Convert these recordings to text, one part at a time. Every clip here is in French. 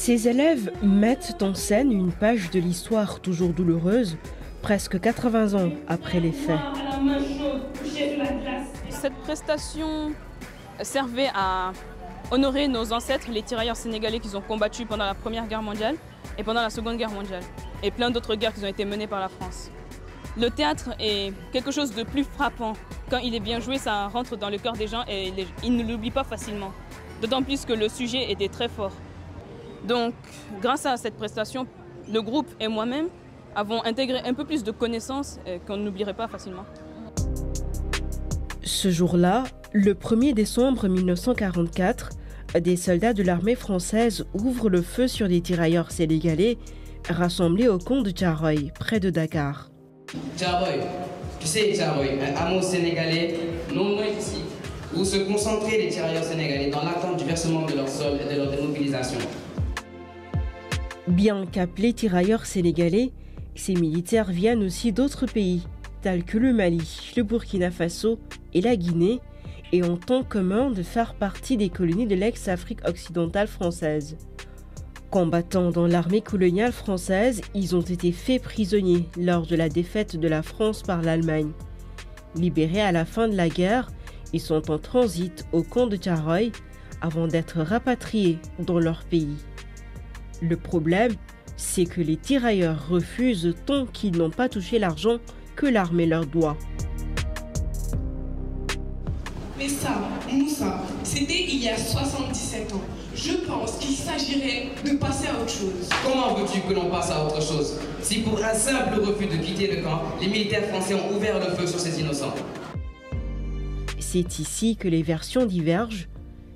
Ces élèves mettent en scène une page de l'histoire toujours douloureuse, presque 80 ans après les faits. Cette prestation servait à honorer nos ancêtres, les tirailleurs sénégalais qui ont combattu pendant la Première Guerre mondiale et pendant la Seconde Guerre mondiale, et plein d'autres guerres qui ont été menées par la France. Le théâtre est quelque chose de plus frappant. Quand il est bien joué, ça rentre dans le cœur des gens et ils ne l'oublient pas facilement. D'autant plus que le sujet était très fort. Donc, grâce à cette prestation, le groupe et moi-même avons intégré un peu plus de connaissances qu'on n'oublierait pas facilement. Ce jour-là, le 1er décembre 1944, des soldats de l'armée française ouvrent le feu sur des tirailleurs sénégalais rassemblés au camp de Thiaroye, près de Dakar. Thiaroye, tu sais Thiaroye, un hameau sénégalais non loin d'ici, où se concentraient les tirailleurs sénégalais dans l'attente du versement de leur solde et de leur démobilisation. Bien qu'appelés tirailleurs sénégalais, ces militaires viennent aussi d'autres pays, tels que le Mali, le Burkina Faso et la Guinée, et ont en commun de faire partie des colonies de l'ex-Afrique occidentale française. Combattant dans l'armée coloniale française, ils ont été faits prisonniers lors de la défaite de la France par l'Allemagne. Libérés à la fin de la guerre, ils sont en transit au camp de Thiaroye avant d'être rapatriés dans leur pays. Le problème, c'est que les tirailleurs refusent tant qu'ils n'ont pas touché l'argent que l'armée leur doit. Mais ça, Moussa, c'était il y a 77 ans. Je pense qu'il s'agirait de passer à autre chose. Comment veux-tu que l'on passe à autre chose, si pour un simple refus de quitter le camp, les militaires français ont ouvert le feu sur ces innocents? C'est ici que les versions divergent.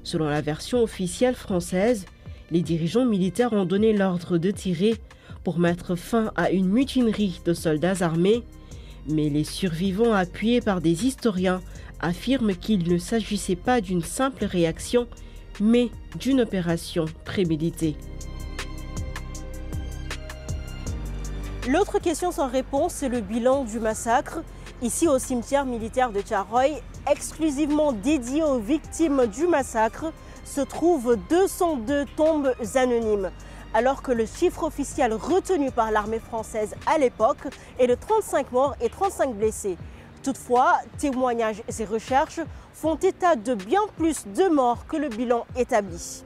Selon la version officielle française, les dirigeants militaires ont donné l'ordre de tirer pour mettre fin à une mutinerie de soldats armés, mais les survivants appuyés par des historiens affirment qu'il ne s'agissait pas d'une simple réaction, mais d'une opération préméditée. L'autre question sans réponse, c'est le bilan du massacre. Ici, au cimetière militaire de Thiaroye, exclusivement dédié aux victimes du massacre, se trouvent 202 tombes anonymes, alors que le chiffre officiel retenu par l'armée française à l'époque est de 35 morts et 35 blessés. Toutefois, témoignages et recherches font état de bien plus de morts que le bilan établi.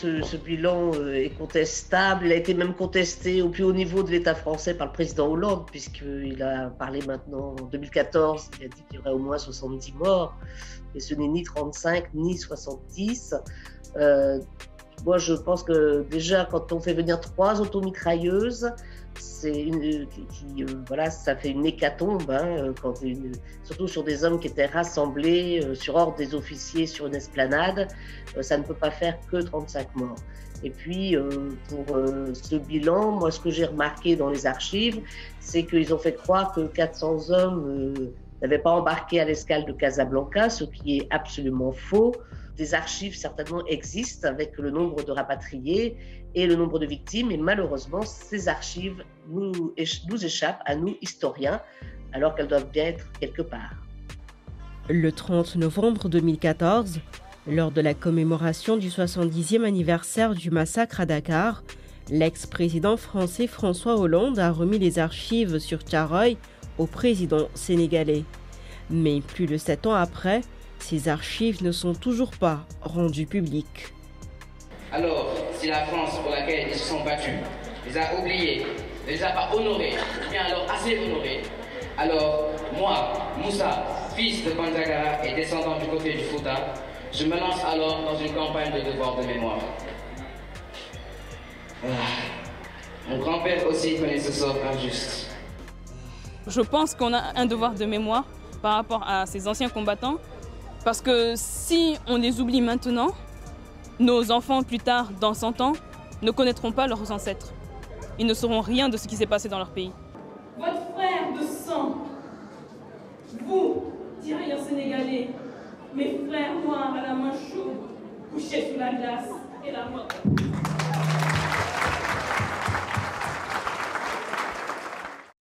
Ce bilan est contestable, il a été même contesté au plus haut niveau de l'État français par le président Hollande, puisqu'il a parlé maintenant en 2014, il a dit qu'il y aurait au moins 70 morts, et ce n'est ni 35 ni 70. Moi, je pense que déjà, quand on fait venir 3 automitrailleuses, voilà, ça fait une hécatombe, hein, surtout sur des hommes qui étaient rassemblés sur ordre des officiers sur une esplanade, ça ne peut pas faire que 35 morts. Et puis, pour ce bilan, moi, ce que j'ai remarqué dans les archives, c'est qu'ils ont fait croire que 400 hommes n'avaient pas embarqué à l'escale de Casablanca, ce qui est absolument faux. Des archives certainement existent avec le nombre de rapatriés et le nombre de victimes, et malheureusement, ces archives nous échappent à nous, historiens, alors qu'elles doivent bien être quelque part. Le 30 novembre 2014, lors de la commémoration du 70e anniversaire du massacre à Dakar, l'ex-président français François Hollande a remis les archives sur Thiaroye au président sénégalais. Mais plus de 7 ans après, ces archives ne sont toujours pas rendues publiques. Alors, si la France pour laquelle ils se sont battus les a oubliés, ne les a pas honorés, ou bien alors assez honorés, alors moi, Moussa, fils de Bandiagara et descendant du côté du Fouta, je me lance alors dans une campagne de devoir de mémoire. Mon grand-père aussi connaît ce sort injuste. Je pense qu'on a un devoir de mémoire par rapport à ces anciens combattants, parce que si on les oublie maintenant, nos enfants plus tard, dans 100 ans, ne connaîtront pas leurs ancêtres. Ils ne sauront rien de ce qui s'est passé dans leur pays. Votre frère de sang, vous, tirailleurs sénégalais, mes frères noirs à la main chaude, couchés sous la glace et la mort.